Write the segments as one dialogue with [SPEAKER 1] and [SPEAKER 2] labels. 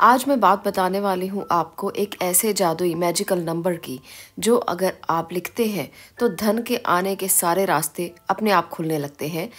[SPEAKER 1] आज मैं बात बताने वाली हूँ आपको एक ऐसे जादुई मैजिकल नंबर की, जो अगर आप लिखते हैं तो धन के आने के सारे रास्ते अपने आप खुलने लगते हैं।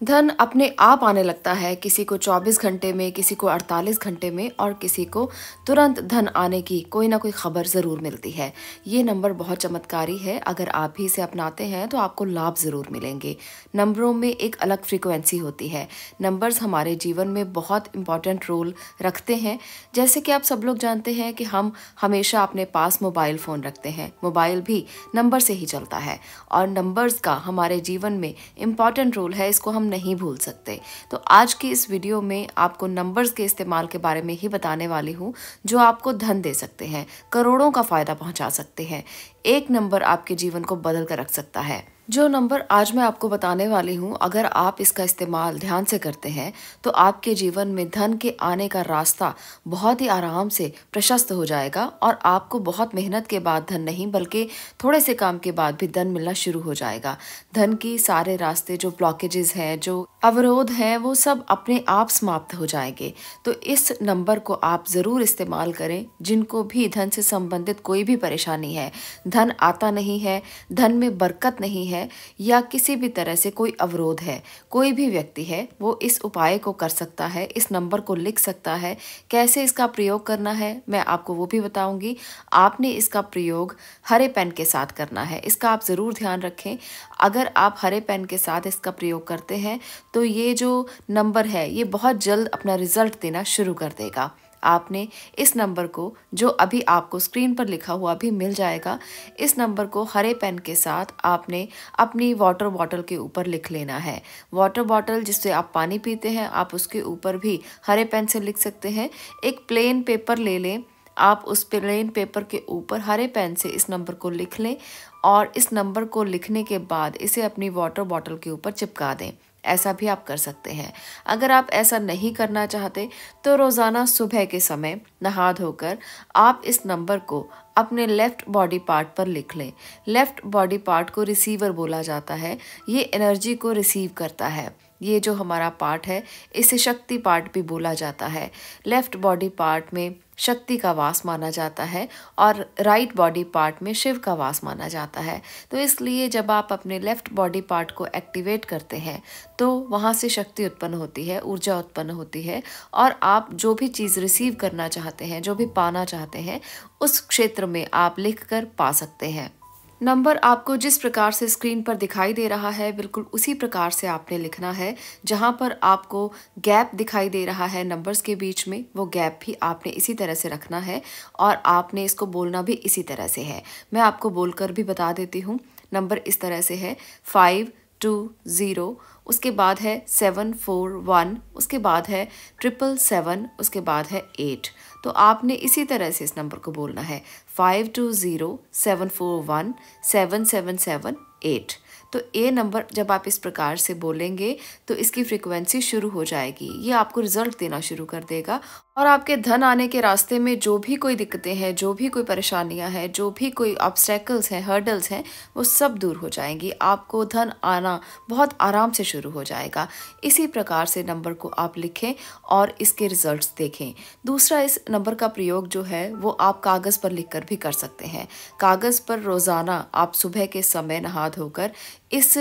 [SPEAKER 1] धन अपने आप आने लगता है, किसी को 24 घंटे में, किसी को 48 घंटे में और किसी को तुरंत धन आने की कोई ना कोई खबर ज़रूर मिलती है। ये नंबर बहुत चमत्कारी है, अगर आप भी इसे अपनाते हैं तो आपको लाभ ज़रूर मिलेंगे। नंबरों में एक अलग फ्रीक्वेंसी होती है। नंबर्स हमारे जीवन में बहुत इंपॉर्टेंट रोल रखते हैं। जैसे कि आप सब लोग जानते हैं कि हम हमेशा अपने पास मोबाइल फ़ोन रखते हैं, मोबाइल भी नंबर से ही चलता है और नंबर्स का हमारे जीवन में इम्पॉर्टेंट रोल है, इसको हम नहीं भूल सकते। तो आज की इस वीडियो में आपको नंबर्स के इस्तेमाल के बारे में ही बताने वाली हूँ, जो आपको धन दे सकते हैं, करोड़ों का फायदा पहुंचा सकते हैं। एक नंबर आपके जीवन को बदल कर रख सकता है। जो नंबर आज मैं आपको बताने वाली हूँ, अगर आप इसका इस्तेमाल ध्यान से करते हैं तो आपके जीवन में धन के आने का रास्ता बहुत ही आराम से प्रशस्त हो जाएगा और आपको बहुत मेहनत के बाद धन नहीं, बल्कि थोड़े से काम के बाद भी धन मिलना शुरू हो जाएगा। धन की सारे रास्ते, जो ब्लॉकेजेस हैं, जो अवरोध हैं, वो सब अपने आप समाप्त हो जाएंगे। तो इस नंबर को आप ज़रूर इस्तेमाल करें। जिनको भी धन से संबंधित कोई भी परेशानी है, धन आता नहीं है, धन में बरकत नहीं है या किसी भी तरह से कोई अवरोध है, कोई भी व्यक्ति है, वो इस उपाय को कर सकता है, इस नंबर को लिख सकता है। कैसे इसका प्रयोग करना है मैं आपको वो भी बताऊंगी। आपने इसका प्रयोग हरे पेन के साथ करना है, इसका आप ज़रूर ध्यान रखें। अगर आप हरे पेन के साथ इसका प्रयोग करते हैं तो ये जो नंबर है ये बहुत जल्द अपना रिजल्ट देना शुरू कर देगा। आपने इस नंबर को, जो अभी आपको स्क्रीन पर लिखा हुआ भी मिल जाएगा, इस नंबर को हरे पेन के साथ आपने अपनी वाटर बॉटल के ऊपर लिख लेना है। वाटर बॉटल जिससे आप पानी पीते हैं, आप उसके ऊपर भी हरे पेन से लिख सकते हैं। एक प्लेन पेपर ले लें, आप उस प्लेन पेपर के ऊपर हरे पेन से इस नंबर को लिख लें और इस नंबर को लिखने के बाद इसे अपनी वाटर बॉटल के ऊपर चिपका दें। ऐसा भी आप कर सकते हैं। अगर आप ऐसा नहीं करना चाहते तो रोज़ाना सुबह के समय नहा धोकर आप इस नंबर को अपने लेफ्ट बॉडी पार्ट पर लिख लें। लेफ्ट बॉडी पार्ट को रिसीवर बोला जाता है, ये एनर्जी को रिसीव करता है। ये जो हमारा पार्ट है इसे शक्ति पार्ट भी बोला जाता है। लेफ्ट बॉडी पार्ट में शक्ति का वास माना जाता है और राइट बॉडी पार्ट में शिव का वास माना जाता है। तो इसलिए जब आप अपने लेफ्ट बॉडी पार्ट को एक्टिवेट करते हैं तो वहाँ से शक्ति उत्पन्न होती है, ऊर्जा उत्पन्न होती है और आप जो भी चीज़ रिसीव करना चाहते हैं, जो भी पाना चाहते हैं, उस क्षेत्र में आप लिख कर पा सकते हैं। नंबर आपको जिस प्रकार से स्क्रीन पर दिखाई दे रहा है, बिल्कुल उसी प्रकार से आपने लिखना है। जहां पर आपको गैप दिखाई दे रहा है नंबर्स के बीच में, वो गैप भी आपने इसी तरह से रखना है और आपने इसको बोलना भी इसी तरह से है। मैं आपको बोलकर भी बता देती हूँ। नंबर इस तरह से है 520, उसके बाद है 741, उसके बाद है 777, उसके बाद है 8। तो आपने इसी तरह से इस नंबर को बोलना है 520-741-777-8। तो ये नंबर जब आप इस प्रकार से बोलेंगे तो इसकी फ्रीक्वेंसी शुरू हो जाएगी, ये आपको रिजल्ट देना शुरू कर देगा और आपके धन आने के रास्ते में जो भी कोई दिक्कतें हैं, जो भी कोई परेशानियां हैं, जो भी कोई ऑब्स्टेकल्स हैं, हर्डल्स हैं, वो सब दूर हो जाएंगी। आपको धन आना बहुत आराम से शुरू हो जाएगा। इसी प्रकार से नंबर को आप लिखें और इसके रिजल्ट्स देखें। दूसरा, इस नंबर का प्रयोग जो है वो आप कागज़ पर लिख कर भी कर सकते हैं। कागज़ पर रोज़ाना आप सुबह के समय नहा धोकर इस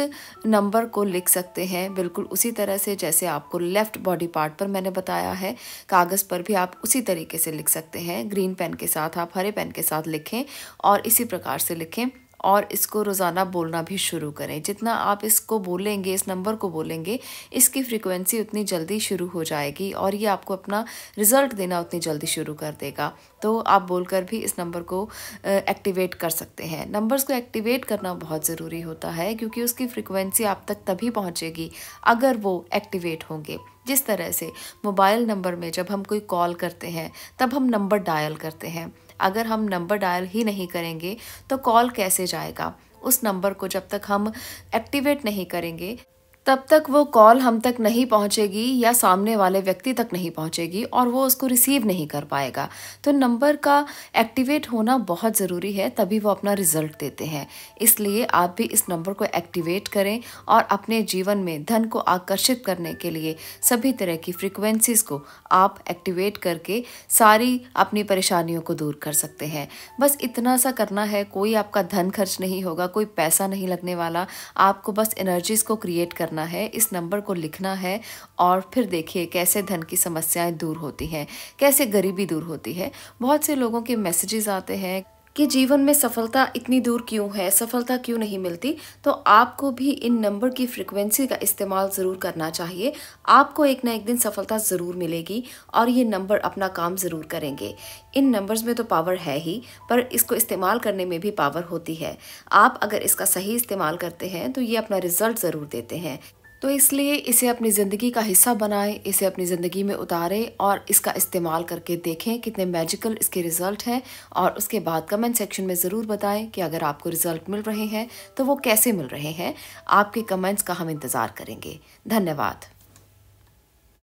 [SPEAKER 1] नंबर को लिख सकते हैं, बिल्कुल उसी तरह से जैसे आपको लेफ्ट बॉडी पार्ट पर मैंने बताया है। कागज़ पर भी आप उसी तरीके से लिख सकते हैं। ग्रीन पेन के साथ आप हरे पेन के साथ लिखें और इसी प्रकार से लिखें और इसको रोज़ाना बोलना भी शुरू करें। जितना आप इसको बोलेंगे, इस नंबर को बोलेंगे, इसकी फ्रीक्वेंसी उतनी जल्दी शुरू हो जाएगी और ये आपको अपना रिजल्ट देना उतनी जल्दी शुरू कर देगा। तो आप बोलकर भी इस नंबर को एक्टिवेट कर सकते हैं। नंबर्स को एक्टिवेट करना बहुत ज़रूरी होता है, क्योंकि उसकी फ्रीक्वेंसी आप तक तभी पहुंचेगी अगर वो एक्टिवेट होंगे। जिस तरह से मोबाइल नंबर में जब हम कोई कॉल करते हैं तब हम नंबर डायल करते हैं, अगर हम नंबर डायल ही नहीं करेंगे तो कॉल कैसे जाएगा? उस नंबर को जब तक हम एक्टिवेट नहीं करेंगे तब तक वो कॉल हम तक नहीं पहुंचेगी या सामने वाले व्यक्ति तक नहीं पहुंचेगी और वो उसको रिसीव नहीं कर पाएगा। तो नंबर का एक्टिवेट होना बहुत ज़रूरी है, तभी वो अपना रिजल्ट देते हैं। इसलिए आप भी इस नंबर को एक्टिवेट करें और अपने जीवन में धन को आकर्षित करने के लिए सभी तरह की फ्रीक्वेंसीज को आप एक्टिवेट करके सारी अपनी परेशानियों को दूर कर सकते हैं। बस इतना सा करना है, कोई आपका धन खर्च नहीं होगा, कोई पैसा नहीं लगने वाला। आपको बस एनर्जीज को क्रिएट करना है, इस नंबर को लिखना है और फिर देखिए कैसे धन की समस्याएं दूर होती हैं, कैसे गरीबी दूर होती है। बहुत से लोगों के मैसेजेस आते हैं कि जीवन में सफलता इतनी दूर क्यों है, सफलता क्यों नहीं मिलती। तो आपको भी इन नंबर की फ्रिक्वेंसी का इस्तेमाल ज़रूर करना चाहिए। आपको एक ना एक दिन सफलता ज़रूर मिलेगी और ये नंबर अपना काम ज़रूर करेंगे। इन नंबर्स में तो पावर है ही, पर इसको इस्तेमाल करने में भी पावर होती है। आप अगर इसका सही इस्तेमाल करते हैं तो ये अपना रिजल्ट ज़रूर देते हैं। तो इसलिए इसे अपनी ज़िंदगी का हिस्सा बनाएं, इसे अपनी ज़िंदगी में उतारें और इसका इस्तेमाल करके देखें कितने मैजिकल इसके रिज़ल्ट हैं। और उसके बाद कमेंट सेक्शन में ज़रूर बताएं कि अगर आपको रिज़ल्ट मिल रहे हैं तो वो कैसे मिल रहे हैं। आपके कमेंट्स का हम इंतज़ार करेंगे। धन्यवाद।